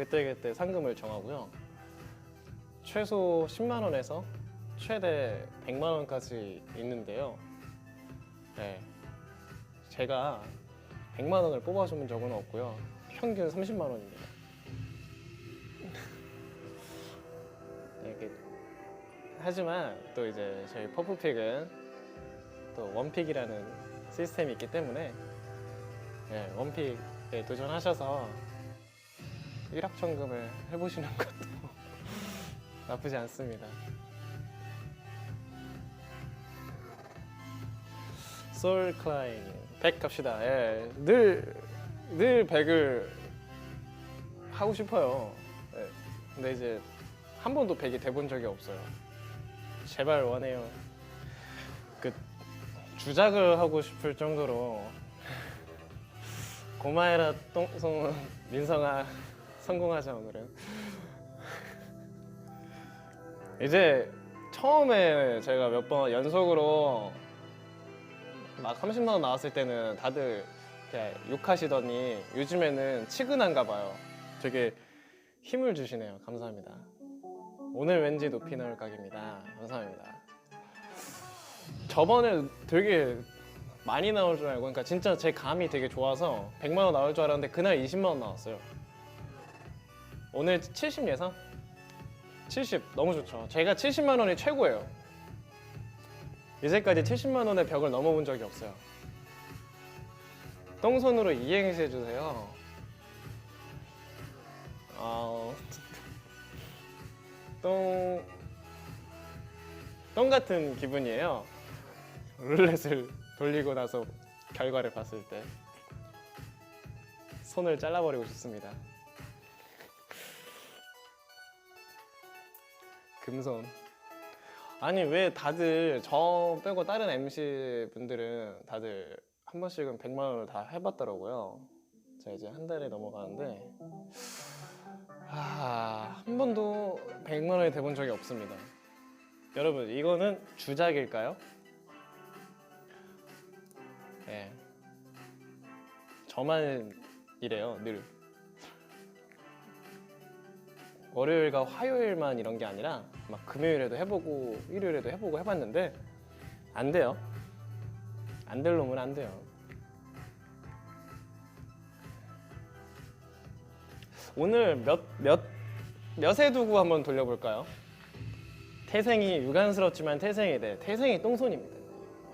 그때그때 상금을 정하고요. 최소 10만 원에서 최대 100만 원까지 있는데요. 네, 제가 100만 원을 뽑아주는 적은 없고요. 평균 30만 원입니다. 네, 하지만 또 이제 저희 퍼프픽은 또 원픽이라는 시스템이 있기 때문에 네, 원픽에 도전하셔서 일확천금을 해보시는 것도 나쁘지 않습니다. 소울 클라이밍 100 갑시다. 예, 늘 100을 하고 싶어요. 예, 근데 이제 한 번도 100이 돼본 적이 없어요. 제발 원해요. 그 주작을 하고 싶을 정도로 고마해라 똥송 민성아 성공하자 오늘은. 이제 처음에 제가 몇 번 연속으로 막 30만 원 나왔을 때는 다들 그냥 욕하시더니 요즘에는 치근한가 봐요. 되게 힘을 주시네요. 감사합니다. 오늘 왠지 높이 나올 각입니다. 감사합니다. 저번에 되게 많이 나올 줄 알고, 그러니까 진짜 제 감이 되게 좋아서 100만 원 나올 줄 알았는데 그날 20만 원 나왔어요. 오늘 70 예상? 70 너무 좋죠. 제가 70만 원이 최고예요. 이제까지 70만 원의 벽을 넘어본 적이 없어요. 똥손으로 이행시 해주세요. 똥 같은 기분이에요. 룰렛을 돌리고 나서 결과를 봤을 때 손을 잘라버리고 싶습니다. 금손. 아니 왜 다들 저 빼고 다른 MC 분들은 다들 한 번씩은 100만 원을 다 해봤더라고요. 제가 이제 한 달에 넘어가는데 한 번도 100만 원이 돼본 적이 없습니다. 여러분 이거는 주작일까요? 네. 저만 이래요 늘. 월요일과 화요일만 이런 게 아니라 막 금요일에도 해보고 일요일에도 해보고 해봤는데 안 돼요. 안 될 놈은 안 돼요. 오늘 몇에 두고 한번 돌려볼까요? 태생이 유관스럽지만 태생이 태생이 똥손입니다.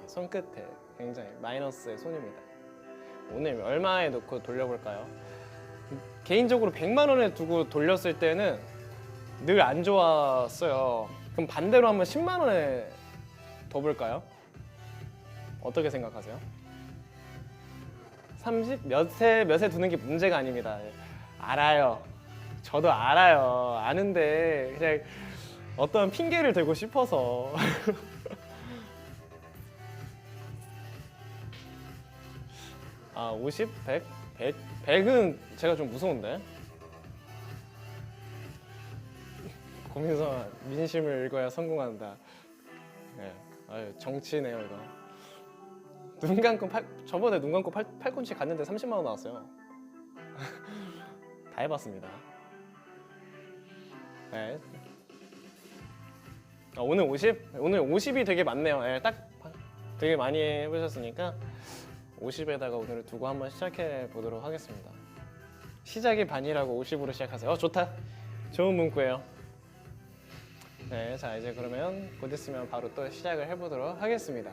손끝에 굉장히 마이너스의 손입니다. 오늘 얼마에 놓고 돌려볼까요? 개인적으로 100만 원에 두고 돌렸을 때는 늘 안 좋았어요. 그럼 반대로 한번 10만 원에 둬볼까요? 어떻게 생각하세요? 30? 몇에 두는 게 문제가 아닙니다. 알아요. 저도 알아요. 아는데 그냥 어떤 핑계를 대고 싶어서. 50? 100? 100은 제가 좀 무서운데. 고민성아, 민심을 읽어야 성공한다. 네. 정치네요 이거. 눈 감고 저번에 눈 감고 팔꿈치 갔는데 30만 원 나왔어요. 다 해봤습니다. 네. 오늘 50? 오늘 50이 되게 많네요. 네, 딱 되게 많이 해보셨으니까 50에다가 오늘 두고 한번 시작해 보도록 하겠습니다. 시작이 반이라고 50으로 시작하세요. 좋다. 좋은 문구예요. 네, 자 이제 그러면 곧 있으면 바로 또 시작을 해보도록 하겠습니다.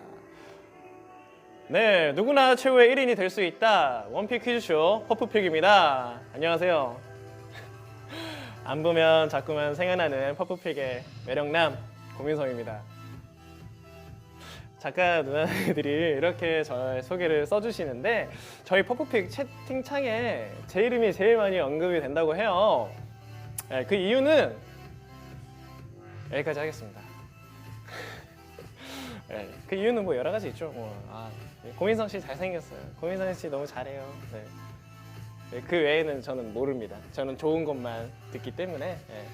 네, 누구나 최후의 1인이 될 수 있다. 원픽 퀴즈쇼 퍼프픽입니다. 안녕하세요. 안 보면 자꾸만 생각나는 퍼프픽의 매력남 고민성입니다. 작가 누나들이 이렇게 저의 소개를 써주시는데 저희 퍼프픽 채팅창에 제 이름이 제일 많이 언급이 된다고 해요. 네, 그 이유는 여기까지 하겠습니다. 네, 그 이유는 뭐 여러 가지 있죠. 고민성 씨 잘생겼어요. 고민성 씨 너무 잘해요. 네. 네, 그 외에는 저는 모릅니다. 저는 좋은 것만 듣기 때문에. 네.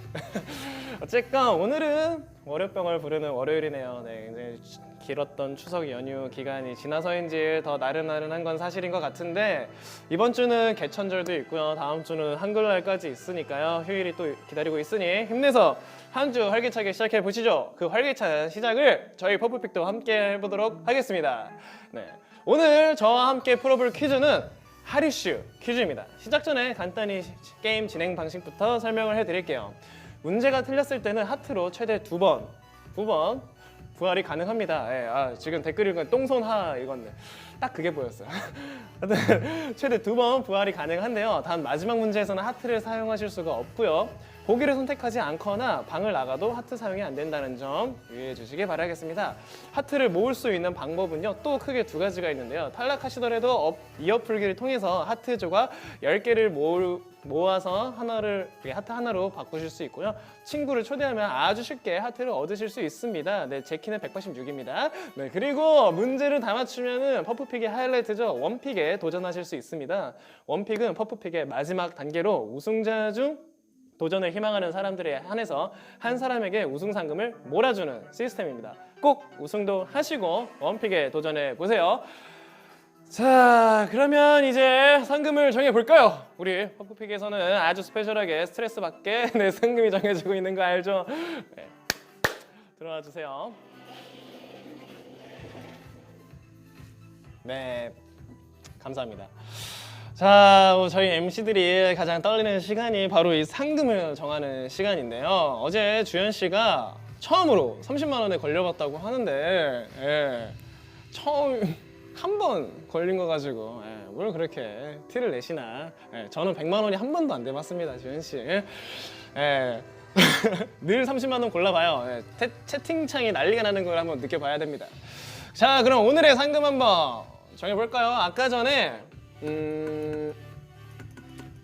어쨌건 오늘은 월요병을 부르는 월요일이네요. 네, 굉장히 길었던 추석 연휴 기간이 지나서인지 더 나른나른한 건 사실인 것 같은데 이번 주는 개천절도 있고요. 다음 주는 한글날까지 있으니까요. 휴일이 또 기다리고 있으니 힘내서 한 주 활기차게 시작해 보시죠. 그 활기찬 시작을 저희 퍼플픽도 함께 해보도록 하겠습니다. 네, 오늘 저와 함께 풀어볼 퀴즈는 하리슈 퀴즈입니다. 시작 전에 간단히 게임 진행 방식부터 설명을 해드릴게요. 문제가 틀렸을 때는 하트로 최대 2번 부활이 가능합니다. 예, 지금 댓글 읽은 똥손하 이건데 딱 그게 보였어요. 최대 2번 부활이 가능한데요. 단 마지막 문제에서는 하트를 사용하실 수가 없고요. 보기를 선택하지 않거나 방을 나가도 하트 사용이 안 된다는 점 유의해 주시기 바라겠습니다. 하트를 모을 수 있는 방법은요, 또 크게 2가지가 있는데요. 탈락하시더라도 이어풀기를 통해서 하트 조각 10개를 모아서 하트 하나로 바꾸실 수 있고요. 친구를 초대하면 아주 쉽게 하트를 얻으실 수 있습니다. 네, 제 키는 186입니다. 네, 그리고 문제를 다 맞추면은 퍼프픽의 하이라이트죠. 원픽에 도전하실 수 있습니다. 원픽은 퍼프픽의 마지막 단계로 우승자 중 도전을 희망하는 사람들에 한해서 한 사람에게 우승 상금을 몰아주는 시스템입니다. 꼭 우승도 하시고 원픽에 도전해 보세요. 자, 그러면 이제 상금을 정해 볼까요? 우리 퍼프픽에서는 아주 스페셜하게 스트레스 받게 네, 상금이 정해지고 있는 거 알죠? 네. 들어와 주세요. 네, 감사합니다. 자, 저희 MC들이 가장 떨리는 시간이 바로 이 상금을 정하는 시간인데요. 어제 주현 씨가 처음으로 30만 원에 걸려봤다고 하는데, 예, 처음 한 번 걸린 거 가지고 뭘 그렇게 티를 내시나. 저는 100만 원이 한 번도 안 돼봤습니다, 주현 씨. 늘 30만 원 골라봐요. 채팅창이 난리가 나는 걸 한번 느껴봐야 됩니다. 자, 그럼 오늘의 상금 한번 정해볼까요? 아까 전에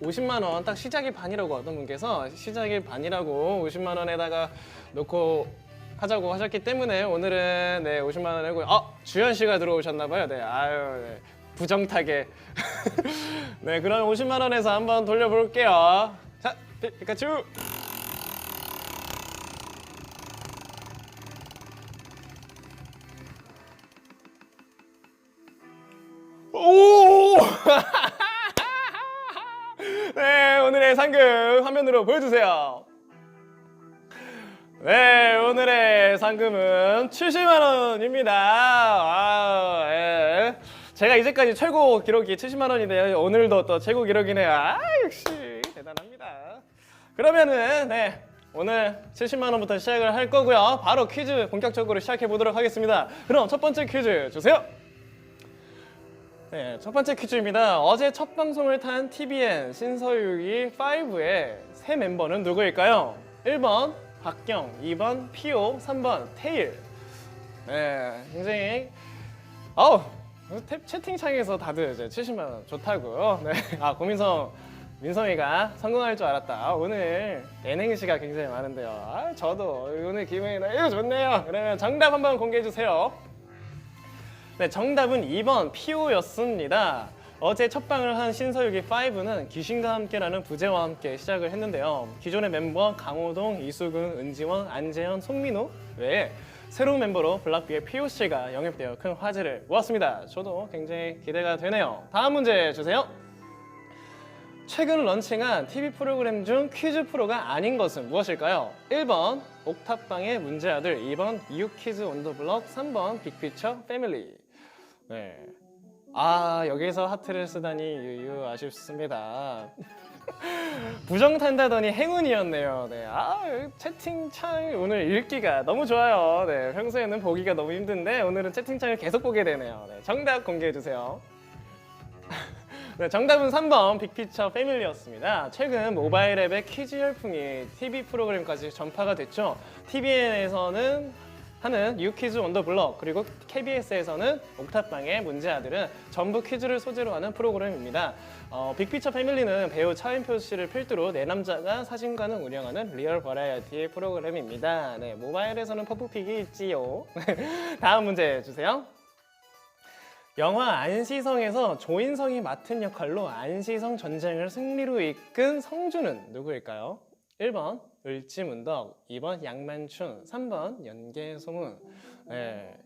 50만 원 딱 시작이 반이라고 어떤 분께서 시작이 반이라고 50만 원에다가 놓고 하자고 하셨기 때문에 오늘은 네, 50만 원 내고 주현 씨가 들어오셨나 봐요. 네, 아유, 네, 부정타게. 네, 그럼 50만 원에서 한번 돌려볼게요. 자, 피카츄. 오! 네, 오늘의 상금 화면으로 보여주세요. 네, 오늘의 상금은 70만 원입니다. 예. 제가 이제까지 최고 기록이 70만 원인데요. 오늘도 또 최고 기록이네요. 역시 대단합니다. 그러면은 네, 오늘 70만 원부터 시작을 할 거고요. 바로 퀴즈 본격적으로 시작해 보도록 하겠습니다. 그럼 첫 번째 퀴즈 주세요. 네, 첫 번째 퀴즈입니다. 어제 첫 방송을 탄 TVN 신서유기 5의 새 멤버는 누구일까요? 1번 박경, 2번 피오, 3번 테일. 네, 굉장히 채팅창에서 다들 이제 70만 원 좋다고요. 네, 민성이가 성공할 줄 알았다. 오늘 예능시가 굉장히 많은데요. 저도 오늘 기분이 너무 좋네요. 그러면 정답 한번 공개해 주세요. 네, 정답은 2번 피오였습니다. 어제 첫 방을 한 신서유기 5는 귀신과 함께라는 부제와 함께 시작을 했는데요. 기존의 멤버 강호동, 이수근, 은지원, 안재현, 송민호 외에 새로운 멤버로 블락비의 POC가 영입되어 큰 화제를 모았습니다. 저도 굉장히 기대가 되네요. 다음 문제 주세요. 최근 런칭한 TV 프로그램 중 퀴즈 프로가 아닌 것은 무엇일까요? 1번 옥탑방의 문제아들, 2번 뉴키즈 온 더 블럭, 3번 빅피처 패밀리. 네. 여기서 하트를 쓰다니 유유 아쉽습니다. 부정 탄다더니 행운이었네요. 네. 채팅창 오늘 읽기가 너무 좋아요. 네. 평소에는 보기가 너무 힘든데 오늘은 채팅창을 계속 보게 되네요. 네. 정답 공개해 주세요. 네, 정답은 3번 빅피처 패밀리였습니다. 최근 모바일 앱의 퀴즈 열풍이 TV 프로그램까지 전파가 됐죠. TVN에서는 하는 뉴키즈 온 더 블럭, 그리고 KBS에서는 옥탑방의 문제아들은 전부 퀴즈를 소재로 하는 프로그램입니다. 빅피처 패밀리는 배우 차인표 씨를 필두로 네 남자가 사진관을 운영하는 리얼 버라이어티 프로그램입니다. 네, 모바일에서는 퍼프픽이 있지요. 다음 문제 주세요. 영화 안시성에서 조인성이 맡은 역할로 안시성 전쟁을 승리로 이끈 성주는 누구일까요? 1번 을지문덕, 2번 양만춘, 3번 연개소문. 네.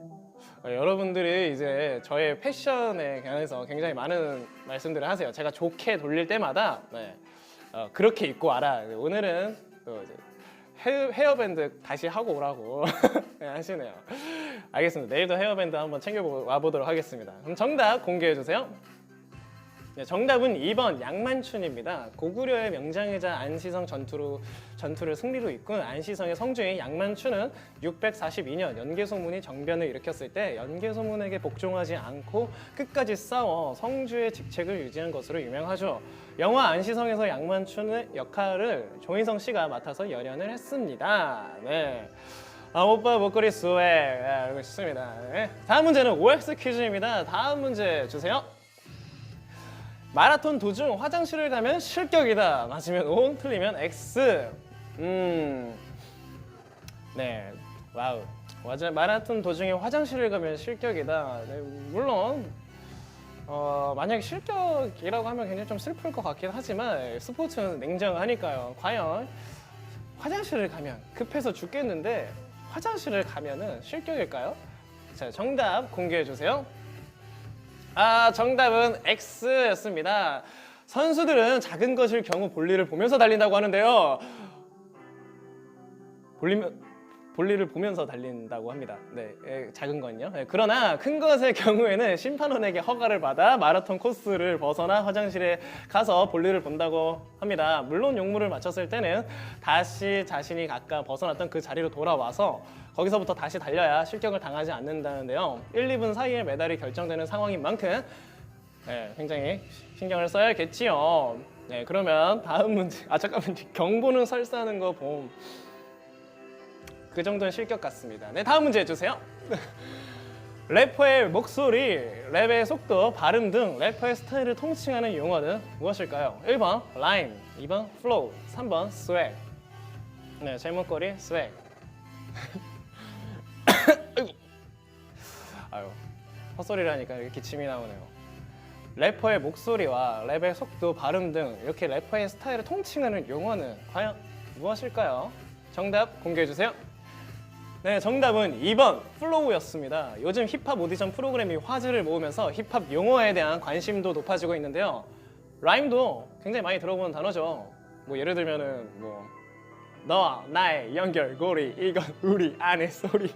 여러분들이 이제 저의 패션에 관해서 굉장히 많은 말씀들을 하세요. 제가 좋게 돌릴 때마다 네. 그렇게 입고 와라. 오늘은 또 이제 헤어밴드 다시 하고 오라고 네, 하시네요. 알겠습니다. 내일도 헤어밴드 한번 챙겨 와보도록 하겠습니다. 그럼 정답 공개해 주세요. 네, 정답은 2번 양만춘입니다. 고구려의 명장이자 안시성 전투를 승리로 이끈 안시성의 성주인 양만춘은 642년 연개소문이 정변을 일으켰을 때 연개소문에게 복종하지 않고 끝까지 싸워 성주의 직책을 유지한 것으로 유명하죠. 영화 안시성에서 양만춘의 역할을 조인성 씨가 맡아서 열연을 했습니다. 네. 오빠 목걸이 스웩. 네, 좋습니다. 네. 다음 문제는 OX 퀴즈입니다. 다음 문제 주세요. 마라톤 도중 화장실을 가면 실격이다. 맞으면 O, 틀리면 X. 네, 와우. 맞아, 마라톤 도중에 화장실을 가면 실격이다. 네, 물론 만약에 실격이라고 하면 굉장히 좀 슬플 것 같긴 하지만 스포츠는 냉정하니까요. 과연 화장실을 가면 급해서 죽겠는데 화장실을 가면은 실격일까요? 자, 정답 공개해 주세요. 정답은 X였습니다. 선수들은 작은 것일 경우 볼일을 보면서 달린다고 하는데요. 볼일을 보면서 달린다고 합니다. 네, 작은 건요. 네, 그러나 큰 것의 경우에는 심판원에게 허가를 받아 마라톤 코스를 벗어나 화장실에 가서 볼일을 본다고 합니다. 물론 용무를 마쳤을 때는 다시 자신이 아까 벗어났던 그 자리로 돌아와서 거기서부터 다시 달려야 실격을 당하지 않는다는데요. 1, 2분 사이에 메달이 결정되는 상황인 만큼 네, 굉장히 신경을 써야겠지요. 네, 그러면 다음 문제. 잠깐만요. 경보는 설사하는 거 봄. 그 정도는 실격 같습니다. 네, 다음 문제 해주세요. 래퍼의 목소리, 랩의 속도, 발음 등 래퍼의 스타일을 통칭하는 용어는 무엇일까요? 1번 라임, 2번 플로우, 3번 스웩. 네, 제목거리 스웩. 아유, 헛소리라니까 이렇게 기침이 나오네요. 래퍼의 목소리와 랩의 속도, 발음 등 이렇게 래퍼의 스타일을 통칭하는 용어는 과연 무엇일까요? 정답 공개해주세요. 네, 정답은 2번 플로우였습니다. 요즘 힙합 오디션 프로그램이 화제를 모으면서 힙합 용어에 대한 관심도 높아지고 있는데요. 라임도 굉장히 많이 들어보는 단어죠. 뭐 예를 들면은 뭐 너와 나의 연결고리 이건 우리 안의 소리.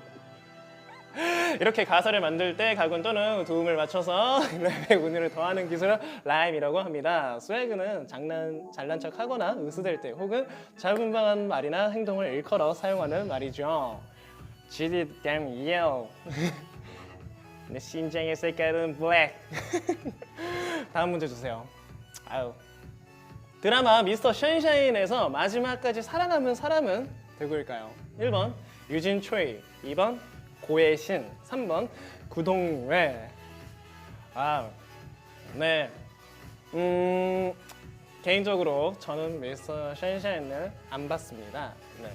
이렇게 가사를 만들 때 가군 또는 도움을 맞춰서 랩의 운율을 더하는 기술을 라임이라고 합니다. 스웨그는 잘난 척하거나 으스댈 때 혹은 자분방한 말이나 행동을 일컬어 사용하는 말이죠. GD damn yell. 내 심장의 색깔은 블랙. 다음 문제 주세요. 아유. 드라마 미스터 션샤인에서 마지막까지 살아남은 사람은 누구일까요? 1번 유진 초이, 2번 고혜신, 3번 구동래. 네. 개인적으로 저는 미스터 션샤인을 안 봤습니다. 네.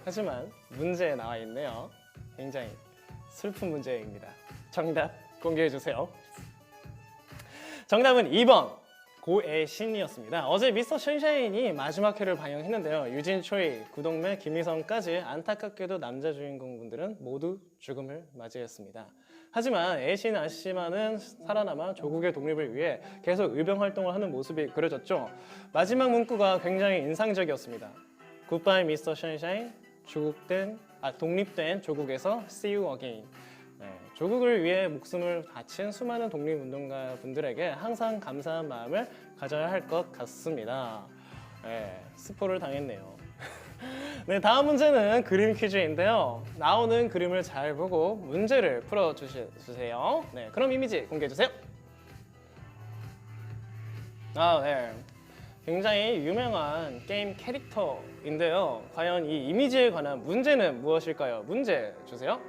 하지만 문제에 나와 있네요. 굉장히 슬픈 문제입니다. 정답 공개해 주세요. 정답은 2번 고애신이었습니다. 어제 미스터 션샤인이 마지막 회를 방영했는데요. 유진 초이, 구동매, 김희성까지 안타깝게도 남자 주인공분들은 모두 죽음을 맞이했습니다. 하지만 애신 아씨만은 살아남아 조국의 독립을 위해 계속 의병 활동을 하는 모습이 그려졌죠. 마지막 문구가 굉장히 인상적이었습니다. Goodbye, Mr. Sunshine. 독립된 조국에서 See you again. 네, 조국을 위해 목숨을 바친 수많은 독립운동가 분들에게 항상 감사한 마음을 가져야 할 것 같습니다. 네, 스포를 당했네요. 네, 다음 문제는 그림 퀴즈인데요. 나오는 그림을 잘 보고 문제를 풀어주세요. 네, 그럼 이미지 공개해주세요. 네. 굉장히 유명한 게임 캐릭터인데요. 과연 이 이미지에 관한 문제는 무엇일까요? 문제 주세요.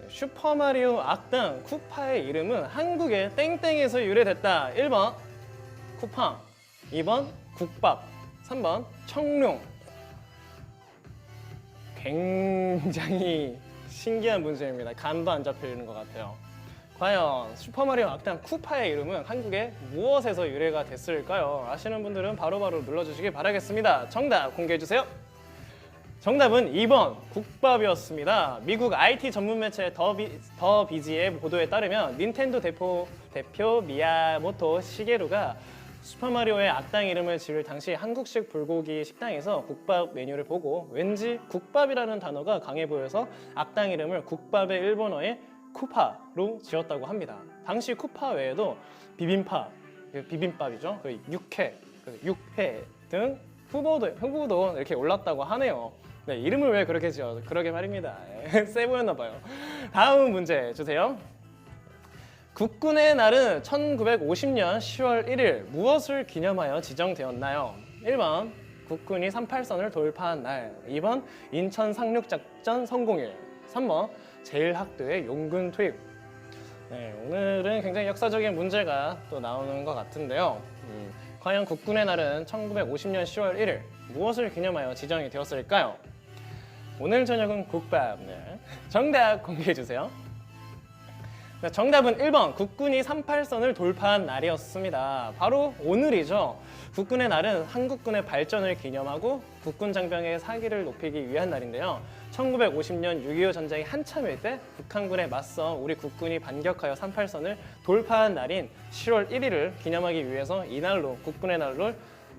슈퍼마리오 악당 쿠파의 이름은 한국의 땡땡에서 유래됐다. 1번 쿠팡, 2번 국밥, 3번 청룡. 굉장히 신기한 문제입니다. 감도 안 잡히는 것 같아요. 과연 슈퍼마리오 악당 쿠파의 이름은 한국의 무엇에서 유래가 됐을까요? 아시는 분들은 바로바로 눌러주시기 바라겠습니다. 정답 공개해주세요. 정답은 2번 국밥이었습니다. 미국 IT 전문 매체 더 비지의 보도에 따르면 닌텐도 대표 미야모토 시게루가 슈퍼마리오의 악당 이름을 지을 당시 한국식 불고기 식당에서 국밥 메뉴를 보고 왠지 국밥이라는 단어가 강해 보여서 악당 이름을 국밥의 일본어의 쿠파로 지었다고 합니다. 당시 쿠파 외에도 비빔밥이죠. 육회 등 후보도 이렇게 올랐다고 하네요. 네, 이름을 왜 그렇게 지어? 그러게 말입니다. 세 보였나 봐요. 다음 문제 주세요. 국군의 날은 1950년 10월 1일 무엇을 기념하여 지정되었나요? 1번 국군이 38선을 돌파한 날, 2번 인천 상륙작전 성공일, 3번 제일학도의 용군 투입. 네, 오늘은 굉장히 역사적인 문제가 또 나오는 것 같은데요. 과연 국군의 날은 1950년 10월 1일 무엇을 기념하여 지정이 되었을까요? 오늘 저녁은 국밥. 네. 정답 공개해주세요. 네, 정답은 1번 국군이 38선을 돌파한 날이었습니다. 바로 오늘이죠. 국군의 날은 한국군의 발전을 기념하고 국군 장병의 사기를 높이기 위한 날인데요. 1950년 6.25 전쟁이 한참일 때 북한군에 맞서 우리 국군이 반격하여 38선을 돌파한 날인 10월 1일을 기념하기 위해서 이날로 국군의 날로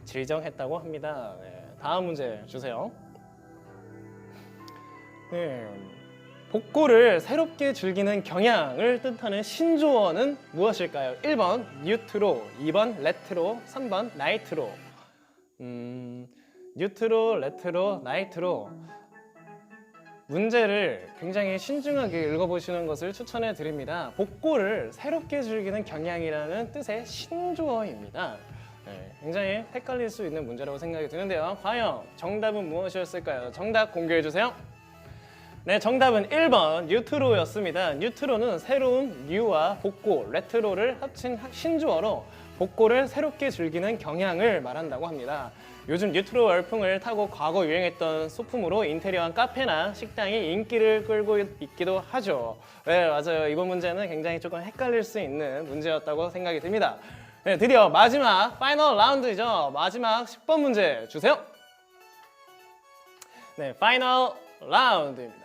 지정했다고 합니다. 네, 다음 문제 주세요. 네, 복고를 새롭게 즐기는 경향을 뜻하는 신조어는 무엇일까요? 1번 뉴트로, 2번 레트로, 3번 나이트로. 뉴트로, 레트로, 나이트로. 문제를 굉장히 신중하게 읽어보시는 것을 추천해 드립니다. 복고를 새롭게 즐기는 경향이라는 뜻의 신조어입니다. 네, 굉장히 헷갈릴 수 있는 문제라고 생각이 드는데요. 과연 정답은 무엇이었을까요? 정답 공개해 주세요. 네, 정답은 1번 뉴트로였습니다. 뉴트로는 새로운 뉴와 복고, 레트로를 합친 신조어로 복고를 새롭게 즐기는 경향을 말한다고 합니다. 요즘 뉴트로 열풍을 타고 과거 유행했던 소품으로 인테리어한 카페나 식당이 인기를 끌고 있기도 하죠. 네, 맞아요. 이번 문제는 굉장히 조금 헷갈릴 수 있는 문제였다고 생각이 듭니다. 네, 드디어 마지막 파이널 라운드이죠. 마지막 10번 문제 주세요. 네, 파이널 라운드입니다.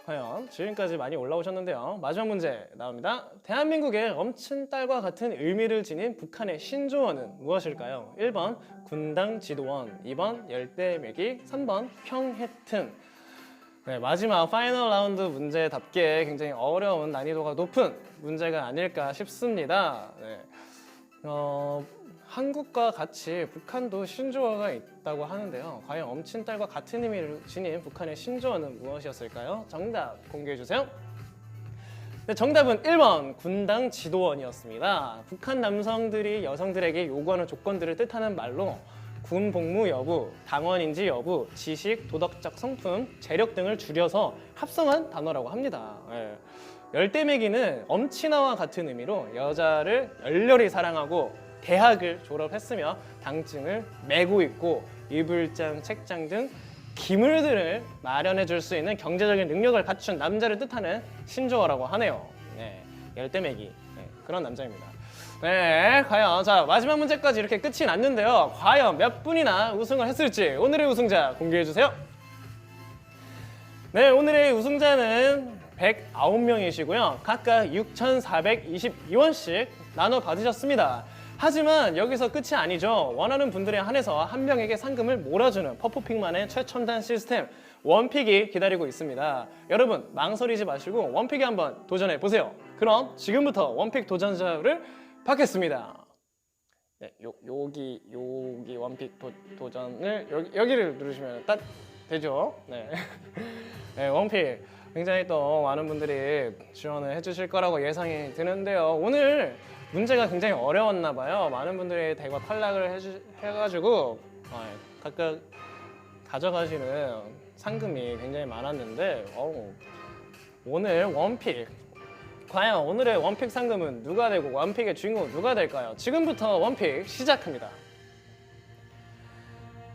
과연 지금까지 많이 올라오셨는데요. 마지막 문제 나옵니다. 대한민국의 엄친 딸과 같은 의미를 지닌 북한의 신조어는 무엇일까요? 1번 군당 지도원, 2번 열대매기, 3번 평해튼. 네, 마지막 파이널 라운드 문제답게 굉장히 어려운 난이도가 높은 문제가 아닐까 싶습니다. 네. 한국과 같이 북한도 신조어가 있다고 하는데요. 과연 엄친딸과 같은 의미를 지닌 북한의 신조어는 무엇이었을까요? 정답 공개해주세요. 네, 정답은 1번 군당 지도원이었습니다. 북한 남성들이 여성들에게 요구하는 조건들을 뜻하는 말로 군 복무 여부, 당원인지 여부, 지식, 도덕적 성품, 재력 등을 줄여서 합성한 단어라고 합니다. 네. 열대매기는 엄친아와 같은 의미로 여자를 열렬히 사랑하고 대학을 졸업했으며 당증을 메고 있고 이불장, 책장 등 기물들을 마련해 줄 수 있는 경제적인 능력을 갖춘 남자를 뜻하는 신조어라고 하네요. 네, 열대매기. 네, 그런 남자입니다. 네, 과연 자 마지막 문제까지 이렇게 끝이 났는데요. 과연 몇 분이나 우승을 했을지 오늘의 우승자 공개해 주세요. 네, 오늘의 우승자는 109명이시고요. 각각 6,422원씩 나눠 받으셨습니다. 하지만 여기서 끝이 아니죠. 원하는 분들에 한해서 한 명에게 상금을 몰아주는 퍼프픽만의 최첨단 시스템 원픽이 기다리고 있습니다. 여러분 망설이지 마시고 원픽에 한번 도전해 보세요. 그럼 지금부터 원픽 도전자를 받겠습니다. 네, 여기 원픽 도전을 여기를 누르시면 딱 되죠. 네, 네, 원픽 굉장히 또 많은 분들이 지원을 해주실 거라고 예상이 드는데요. 오늘 문제가 굉장히 어려웠나 봐요. 많은 분들이 대거 탈락을 해가지고 각각 가져가시는 상금이 굉장히 많았는데 오늘 원픽 과연 오늘의 원픽 상금은 누가 되고 원픽의 주인공은 누가 될까요? 지금부터 원픽 시작합니다.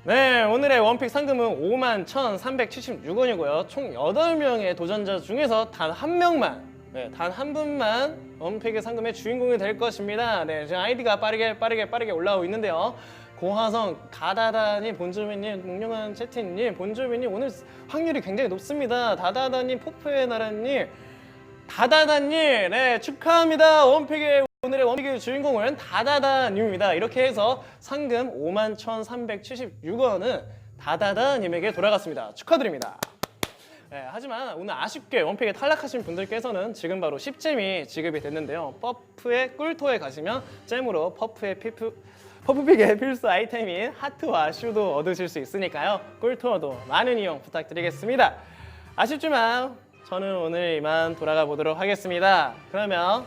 네, 오늘의 원픽 상금은 51,376원이고요. 총 8명의 도전자 중에서 단 한 명만 네, 단 한 분만 원픽의 상금의 주인공이 될 것입니다. 네, 지금 아이디가 빠르게 올라오고 있는데요. 고화성, 가다다님, 본조미님, 몽룡한 채팅님, 본조미님 오늘 확률이 굉장히 높습니다. 다다다님, 포프의 나라님, 다다다님, 네 축하합니다. 원픽의 오늘의 원픽의 주인공은 다다다님입니다. 이렇게 해서 상금 51,376원은 다다다님에게 돌아갔습니다. 축하드립니다. 네, 하지만 오늘 아쉽게 원픽에 탈락하신 분들께서는 지금 바로 10잼이 지급이 됐는데요. 퍼프의 꿀토에 가시면 잼으로 퍼프픽의 필수 아이템인 하트와 슈도 얻으실 수 있으니까요. 꿀토어도 많은 이용 부탁드리겠습니다. 아쉽지만 저는 오늘 이만 돌아가 보도록 하겠습니다. 그러면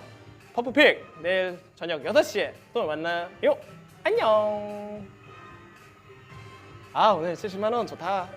퍼프픽 내일 저녁 6시에 또 만나요. 안녕. 아 오늘 70만 원 좋다.